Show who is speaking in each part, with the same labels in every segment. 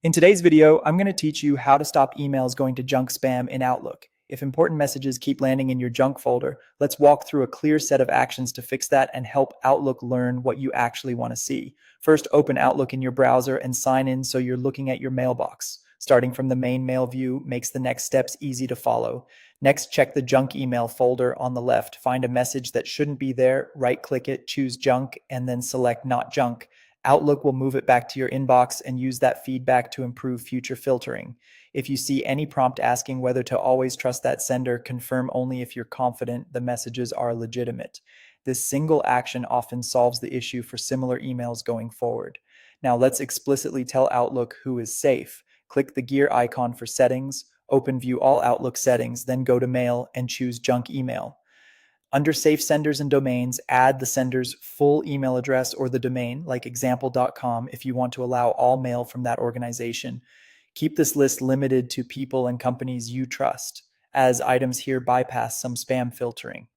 Speaker 1: In today's video, I'm going to teach you how to stop emails going to junk spam in Outlook. If important messages keep landing in your junk folder, let's walk through a clear set of actions to fix that and help Outlook learn what you actually want to see. First, open Outlook in your browser and sign in so you're looking at your mailbox. Starting from the main mail view makes the next steps easy to follow. Next, check the junk email folder on the left. Find a message that shouldn't be there, right-click it, choose junk, and then select not junk. Outlook will move it back to your inbox and use that feedback to improve future filtering. If you see any prompt asking whether to always trust that sender, confirm only if you're confident the messages are legitimate. This single action often solves the issue for similar emails going forward. Now let's explicitly tell Outlook who is safe. Click the gear icon for settings, open View All Outlook settings, then go to Mail and choose Junk Email. Under Safe Senders and Domains, add the sender's full email address or the domain, like example.com, if you want to allow all mail from that organization. Keep this list limited to people and companies you trust, as items here bypass some spam filtering.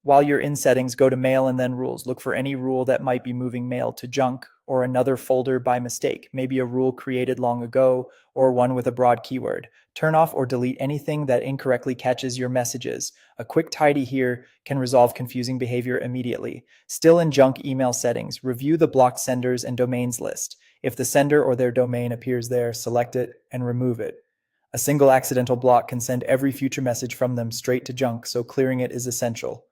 Speaker 1: While you're in settings, go to Mail and then Rules. Look for any rule that might be moving mail to junk or another folder by mistake, maybe a rule created long ago or one with a broad keyword. Turn off or delete anything that incorrectly catches your messages. A quick tidy here can resolve confusing behavior immediately. Still in junk email settings, review the blocked senders and domains list. If the sender or their domain appears there, select it and remove it. A single accidental block can send every future message from them straight to junk, so clearing it is essential.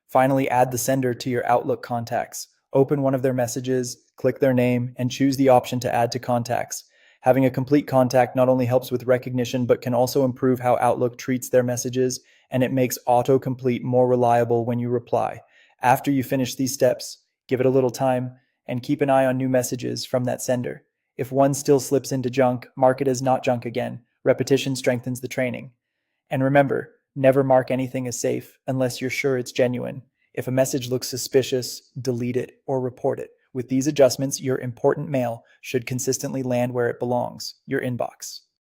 Speaker 1: Finally, add the sender to your Outlook contacts. Open one of their messages, click their name, and choose the option to add to contacts. Having a complete contact not only helps with recognition, but can also improve how Outlook treats their messages, and it makes autocomplete more reliable when you reply. After you finish these steps, give it a little time, and keep an eye on new messages from that sender. If one still slips into junk, mark it as not junk again. Repetition strengthens the training. And remember, never mark anything as safe unless you're sure it's genuine. If a message looks suspicious, delete it or report it. With these adjustments, your important mail should consistently land where it belongs, your inbox.